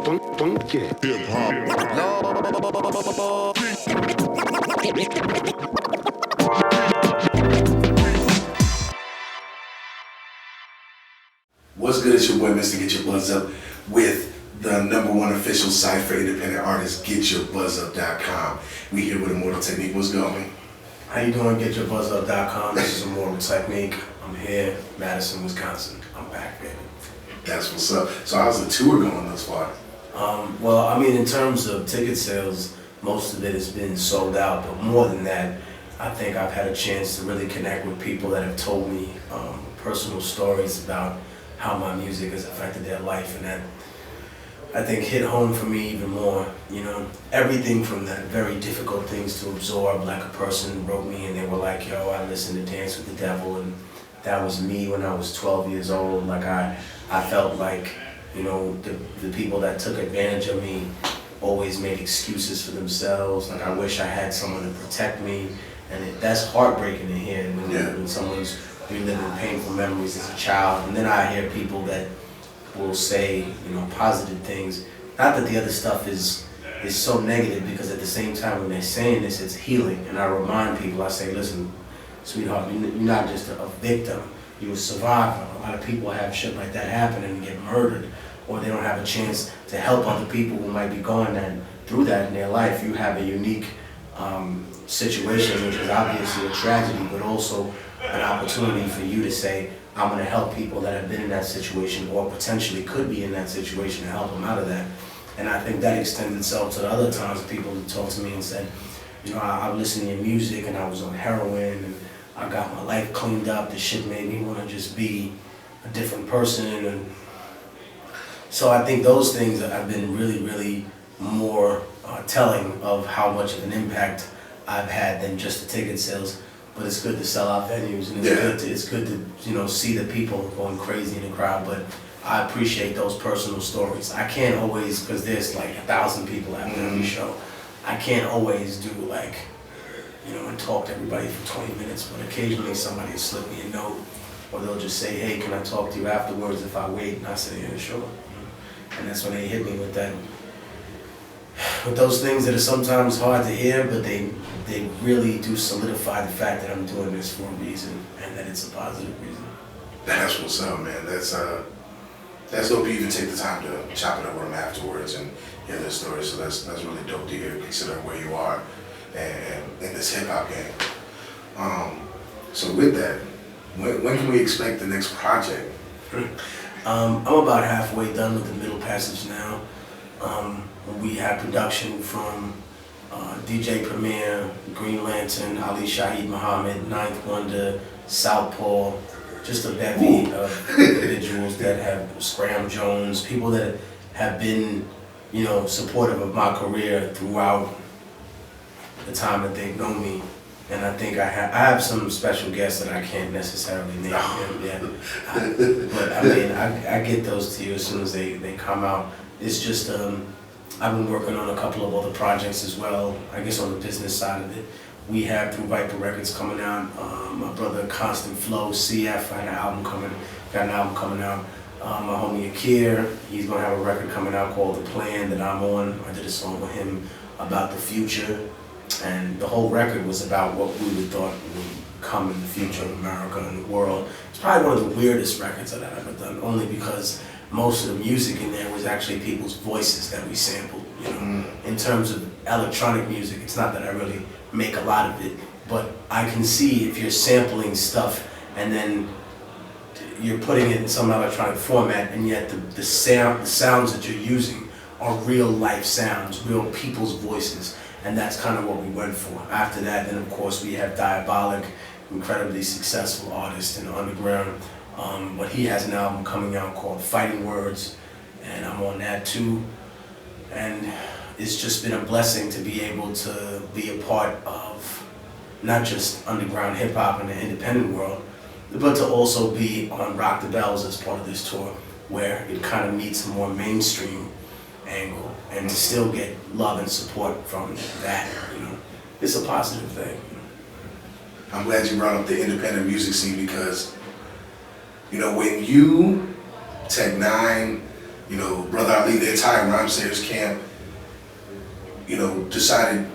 Funky. What's good? It's your boy, Mr. Get Your Buzz Up, with the #1 official site for independent artists, GetYourBuzzUp.com. We here with Immortal Technique. What's going? How you doing? GetYourBuzzUp.com. This is Immortal Technique. I'm here, Madison, Wisconsin. I'm back, baby. That's what's up. So how's the tour going thus far? Well, I mean, in terms of ticket sales, most of it has been sold out. But more than that, I think I've had a chance to really connect with people that have told me personal stories about how my music has affected their life, and that I think hit home for me even more. You know, everything from the very difficult things to absorb. Like a person wrote me and they were like, "Yo, I listened to Dance with the Devil, and that was me when I was 12 years old. Like I felt like, you know, the people that took advantage of me always made excuses for themselves. Like I wish I had someone to protect me." And that's heartbreaking to hear when someone's reliving painful memories as a child. And then I hear people that will say, you know, positive things. Not that the other stuff is so negative, because at the same time when they're saying this, it's healing. And I remind people, I say, listen, sweetheart, you're not just a victim, you're a survivor. A lot of people have shit like that happen and get murdered, or they don't have a chance to help other people who might be going through that in their life. You have a unique situation, which is obviously a tragedy, but also an opportunity for you to say, I'm going to help people that have been in that situation or potentially could be in that situation, and help them out of that. And I think that extends itself to the other times people who talk to me and said, you know, I listened to your music and I was on heroin and I got my life cleaned up. The shit made me want to just be a different person. And so I think those things have been really, really more telling of how much of an impact I've had than just the ticket sales. But it's good to sell out venues, and it's good to you know, see the people going crazy in the crowd. But I appreciate those personal stories. I can't always, because there's like 1,000 people after every show. I can't always do like, you know, and talk to everybody for 20 minutes. But occasionally somebody will slip me a note, or they'll just say, "Hey, can I talk to you afterwards if I wait?" And I say, "Yeah, sure." And that's when they hit me with that. With those things that are sometimes hard to hear, but they really do solidify the fact that I'm doing this for a reason, and that it's a positive reason. That's what's up, man. That's dope. You even take the time to chop it up with them afterwards and hear their stories. So that's really dope to hear, considering where you are and in this hip hop game. So with that, when can we expect the next project? I'm about halfway done with the middle passage now. We have production from DJ Premier, Green Lantern, Ali Shaheed Muhammad, Ninth Wonder, Southpaw, just a bevy of individuals that have, Scram Jones, people that have been, you know, supportive of my career throughout the time that they've known me. And I think I have some special guests that I can't necessarily name yet. But I mean, I get those to you as soon as they come out. It's just, I've been working on a couple of other projects as well, I guess on the business side of it. We have through Viper Records coming out, my brother Constant Flow, CF, got an album coming out. My homie Akir, he's gonna have a record coming out called The Plan that I'm on. I did a song with him about the future. And the whole record was about what we would thought would come in the future of America and the world. It's probably one of the weirdest records that I've ever done, only because most of the music in there was actually people's voices that we sampled. You know, in terms of electronic music, it's not that I really make a lot of it, but I can see if you're sampling stuff and then you're putting it in some electronic format, and yet the sounds that you're using are real life sounds, real people's voices. And that's kind of what we went for. After that, then of course we have Diabolic, incredibly successful artist in the underground. But he has an album coming out called Fighting Words, and I'm on that too. And it's just been a blessing to be able to be a part of not just underground hip hop in the independent world, but to also be on Rock the Bells as part of this tour, where it kind of meets a more mainstream angle, and to still get love and support from that, you know, it's a positive thing. I'm glad you brought up the independent music scene, because, you know, when you, Tech Nine, You know, Brother Ali, the entire Rhymesayers camp, you know, decided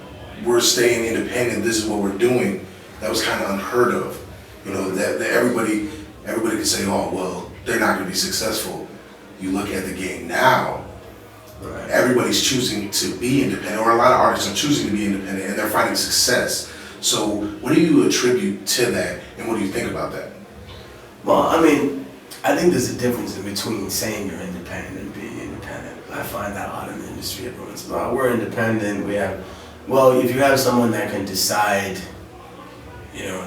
we're staying independent, this is what we're doing. That was kind of unheard of. You know, that everybody could say, oh, well, they're not going to be successful. You look at the game now, Right. everybody's choosing to be independent, or a lot of artists are choosing to be independent, and they're finding success. So what do you attribute to that, and what do you think about that? Well, I mean, I think there's a difference in between saying you're independent and being independent. I find that a lot in the industry. Everyone's like, oh, we're independent. We have, well, if you have someone that can decide, you know,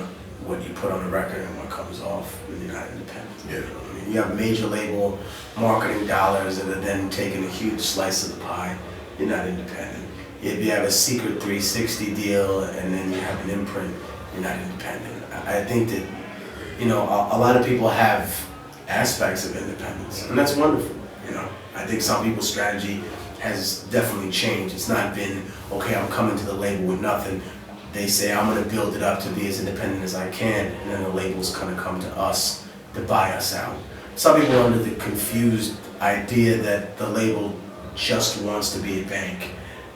what you put on the record and what comes off, then you're not independent. Yeah. You know what I mean? You have major label marketing dollars that are then taking a huge slice of the pie. You're not independent. If you have a secret 360 deal and then you have an imprint, you're not independent. I think that, you know, a lot of people have aspects of independence, and that's wonderful. You know, I think some people's strategy has definitely changed. It's not been, okay, I'm coming to the label with nothing. They say, I'm gonna build it up to be as independent as I can, and then the label's gonna come to us to buy us out. Some people are under the confused idea that the label just wants to be a bank,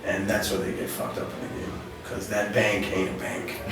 and that's where they get fucked up in the game. Because that bank ain't a bank.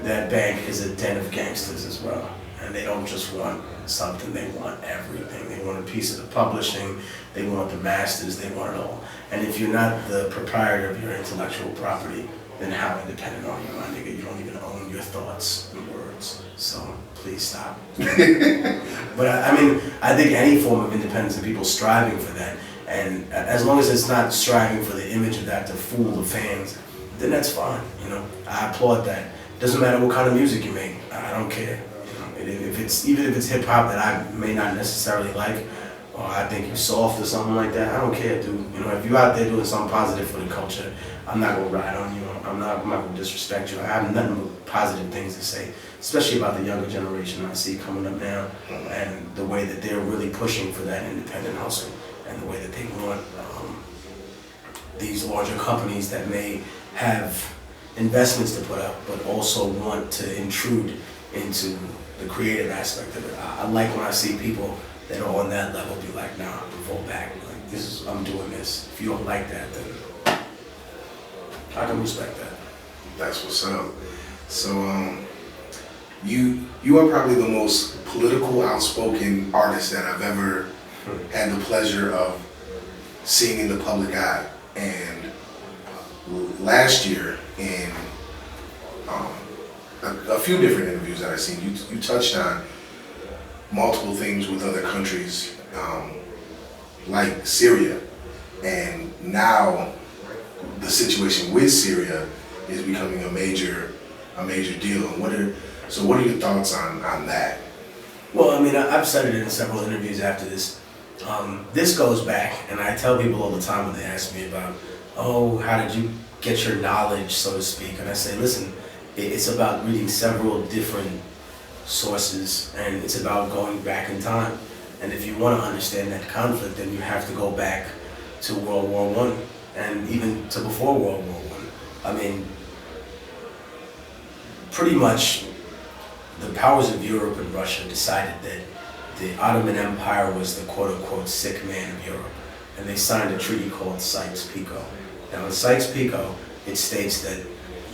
That bank is a den of gangsters as well. And they don't just want something, they want everything. They want a piece of the publishing, they want the masters, they want it all. And if you're not the proprietor of your intellectual property, then how independent are you, my nigga? You don't even own your thoughts and words. So please stop. But I mean, I think any form of independence and people striving for that, and as long as it's not striving for the image of that to fool the fans, then that's fine. You know, I applaud that. Doesn't matter what kind of music you make. I don't care. You know, even if it's hip hop that I may not necessarily like, or I think you're soft or something like that, I don't care, dude. You know, if you're out there doing something positive for the culture, I'm not gonna ride on you. I'm not gonna disrespect you. I have nothing but positive things to say, especially about the younger generation I see coming up now, and the way that they're really pushing for that independent hustle, and the way that they want these larger companies that may have investments to put up, but also want to intrude into the creative aspect of it. I like when I see people that are on that level be like, nah, fall back. Like, I'm doing this. If you don't like that, then I can respect that. That's what's up. So, you are probably the most political, outspoken artist that I've ever had the pleasure of seeing in the public eye. And last year, in a few different interviews that I've seen, you touched on multiple things with other countries, like Syria, and now the situation with Syria is becoming a major deal. What are your thoughts on that? Well, I mean, I've said it in several interviews after this. This goes back, and I tell people all the time when they ask me about, oh, how did you get your knowledge, so to speak? And I say, listen, it's about reading several different sources, and it's about going back in time. And if you want to understand that conflict, then you have to go back to World War I, and even to before World War I. I mean, pretty much the powers of Europe and Russia decided that the Ottoman Empire was the quote-unquote sick man of Europe, and they signed a treaty called Sykes-Picot. Now in Sykes-Picot, it states that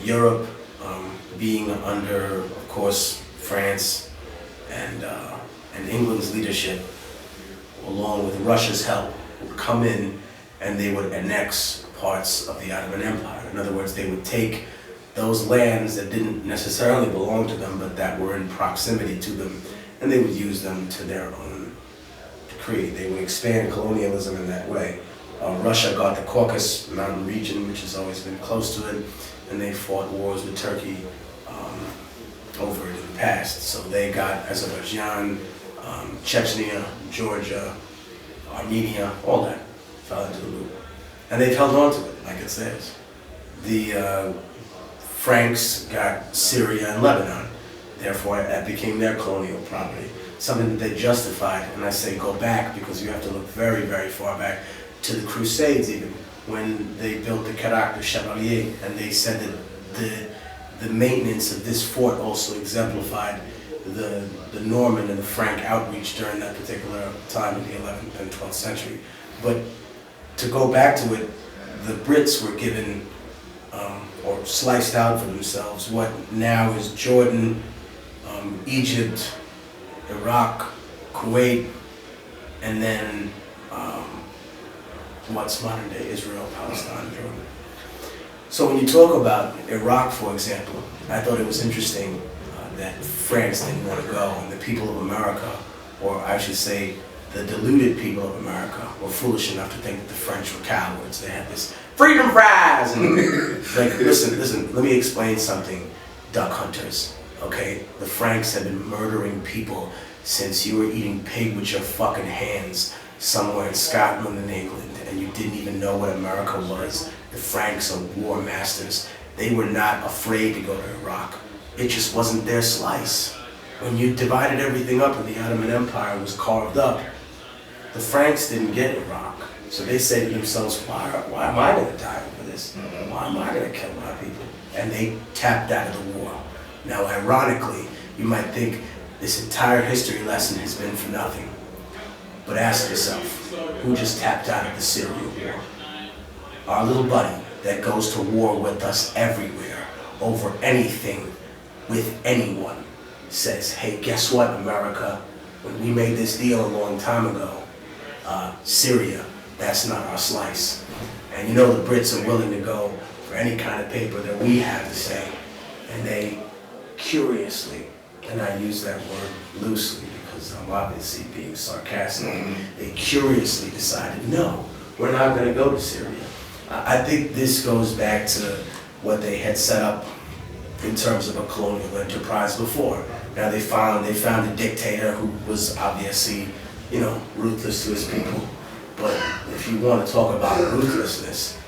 Europe, being under, of course, France and England's leadership, along with Russia's help, would come in and they would annex parts of the Ottoman Empire. In other words, they would take those lands that didn't necessarily belong to them, but that were in proximity to them, and they would use them to their own decree. They would expand colonialism in that way. Russia got the Caucasus mountain region, which has always been close to it, and they fought wars with Turkey over it in the past. So they got Azerbaijan, Chechnya, Georgia, Armenia, all that fell into the loop. And they've held on to it, like it says. The Franks got Syria and Lebanon. Therefore, that became their colonial property, something that they justified. And I say go back because you have to look very, very far back to the Crusades even, when they built the Carac de Chevalier, and they said that the maintenance of this fort also exemplified the Norman and the Frank outreach during that particular time in the 11th and 12th century. But to go back to it, the Brits were given or sliced out for themselves what now is Jordan, Egypt, Iraq, Kuwait, and then what's modern day Israel, Palestine, Jordan. So when you talk about Iraq, for example, I thought it was interesting that France didn't want to go, and the people of America, or I should say the deluded people of America, were foolish enough to think that the French were cowards. They had this freedom fries! And like, listen, let me explain something, duck hunters, okay? The Franks have been murdering people since you were eating pig with your fucking hands somewhere in Scotland and England, and you didn't even know what America was. The Franks are war masters. They were not afraid to go to Iraq. It just wasn't their slice. When you divided everything up and the Ottoman Empire was carved up, the Franks didn't get Iraq. So they say to themselves, why am I going to die over this? Why am I going to kill my people? And they tapped out of the war. Now, ironically, you might think this entire history lesson has been for nothing. But ask yourself, who just tapped out of the Syrian war? Our little buddy that goes to war with us everywhere over anything with anyone says, hey, guess what, America? When we made this deal a long time ago, Syria, that's not our slice. And you know the Brits are willing to go for any kind of paper that we have to say. And they curiously, and I use that word loosely because I'm obviously being sarcastic, they curiously decided, no, we're not going to go to Syria. I think this goes back to what they had set up in terms of a colonial enterprise before. Now they found a dictator who was obviously, ruthless to his people. But if you want to talk about ruthlessness,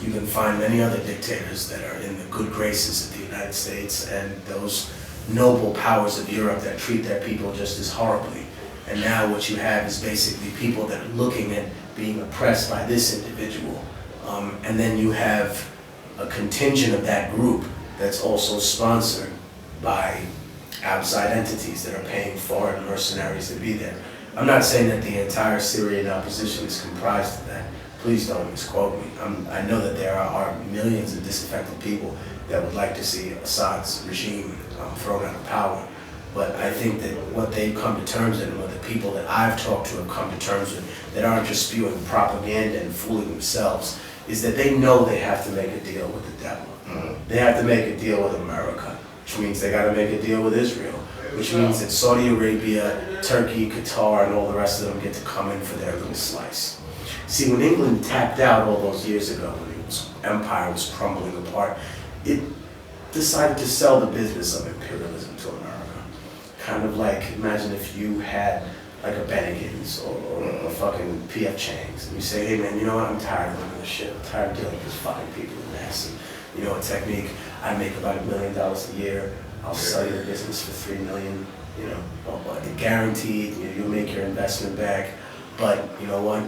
you can find many other dictators that are in the good graces of the United States and those noble powers of Europe that treat their people just as horribly. And now what you have is basically people that are looking at being oppressed by this individual. And then you have a contingent of that group that's also sponsored by outside entities that are paying foreign mercenaries to be there. I'm not saying that the entire Syrian opposition is comprised of that. Please don't misquote me. I know that there are millions of disaffected people that would like to see Assad's regime thrown out of power. But I think that what they've come to terms with, and what the people that I've talked to have come to terms with, that aren't just spewing propaganda and fooling themselves, is that they know they have to make a deal with the devil. They have to make a deal with America, which means they got to make a deal with Israel, which means that Saudi Arabia, Turkey, Qatar, and all the rest of them get to come in for their little slice. See, when England tapped out all those years ago, when its empire was crumbling apart, it decided to sell the business of imperialism to America. Kind of like, imagine if you had like a Bennigan's or a fucking P.F. Chang's, and you say, hey man, you know what, I'm tired of living this shit. I'm tired of dealing with these fucking people in mess. And you know a technique, I make about $1 million a year. I'll sell you the business for $3 million, guaranteed, you'll make your investment back. But you know what?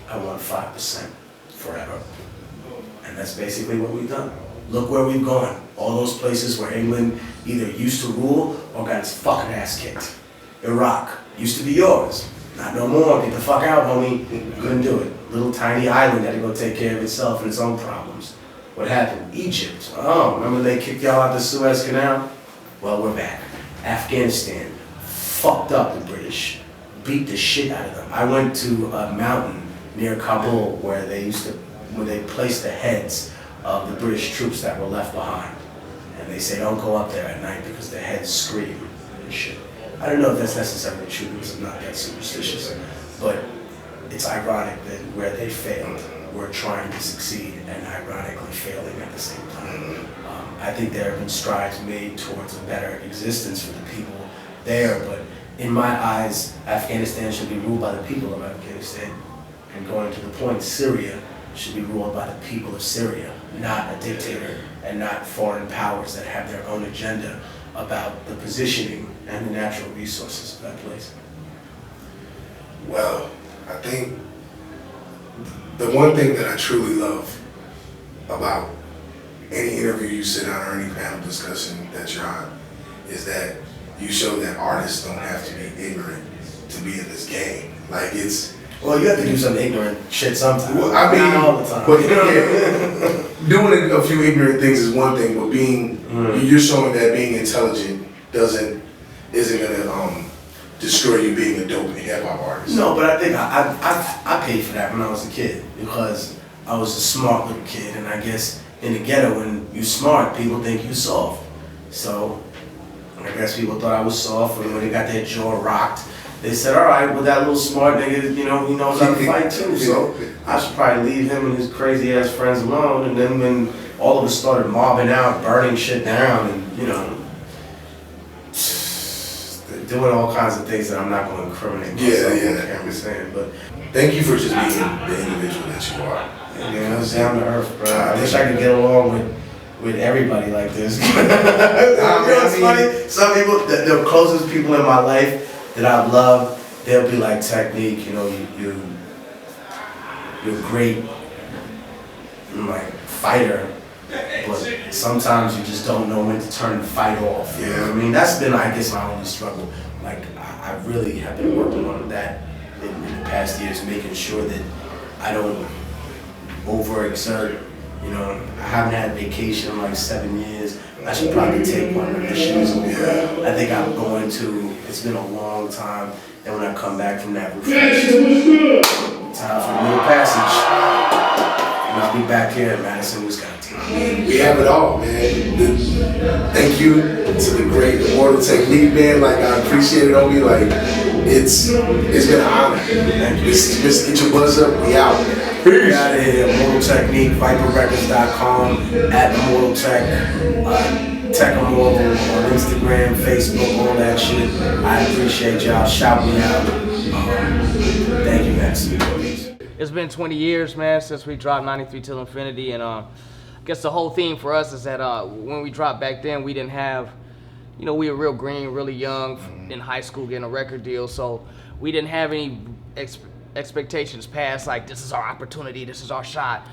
I want 5% forever. And that's basically what we've done. Look where we've gone. All those places where England either used to rule or got its fucking ass kicked. Iraq used to be yours. Not no more. Get the fuck out, homie. Couldn't do it. Little tiny island had to go take care of itself and its own problems. What happened? Egypt. Oh, remember they kicked y'all out the Suez Canal? Well, we're back. Afghanistan fucked up the British. Beat the shit out of them. I went to a mountain near Kabul where they placed the heads of the British troops that were left behind. And they say don't go up there at night because their heads scream and shit. I don't know if that's necessarily true because I'm not that superstitious, but it's ironic that where they failed, we're trying to succeed and ironically failing at the same time. I think there have been strides made towards a better existence for the people there, but in my eyes, Afghanistan should be ruled by the people of Afghanistan. And going to the point, Syria should be ruled by the people of Syria, not a dictator and not foreign powers that have their own agenda about the positioning and the natural resources of that place. Well, I think the one thing that I truly love about any interview you sit on or any panel discussion that you're on is that you show that artists don't have to be ignorant to be in this game. Like Well, you have to do some ignorant shit sometimes. Well, I mean, not all the time. but yeah, doing a few ignorant things is one thing, but you're showing that being intelligent isn't gonna destroy you being a dope hip hop artist. No, but I think I paid for that when I was a kid because I was a smart little kid, and I guess in the ghetto, when you smart, people think you soft. So I guess people thought I was soft, and when they got their jaw rocked, they said, all right, well, that little smart nigga, he knows how to fight too, so I should probably leave him and his crazy ass friends alone. And then when all of us started mobbing out, burning shit down, and doing all kinds of things that I'm not going to incriminate myself on camera saying, but thank you for just being the individual that you are. I was down to earth, bro. I wish I could get along with everybody like this. It's funny? Some people, the closest people in my life that I've loved, they'll be like, Technique, you're a great like fighter, but sometimes you just don't know when to turn the fight off. You know what I mean? That's been, I guess, my only struggle. Like, I really have been working on that in the past years, making sure that I don't overexert. I haven't had vacation in like 7 years. I should probably take one when this shit is over. I think I'm going to. It's been a long time. And when I come back from that refreshed, time for a little passage. And I'll be back here in Madison, Wisconsin. We have it all, man. Thank you to the great Immortal Technique, man. Like, I appreciate it on me. Like, it's been an honor. Thank you. Just get your buzz up. We out. Peace. Out of here. Immortal Technique, ViperRecords.com, @Immortal Tech, Tech Immortal on Instagram, Facebook, all that shit. I appreciate y'all. Shout me out. Thank you, man. It's been 20 years, man, since we dropped 93 Till Infinity, and I guess the whole theme for us is that when we dropped back then, we didn't have, we were real green, really young, in high school getting a record deal, so we didn't have any expectations past, like, this is our opportunity, this is our shot.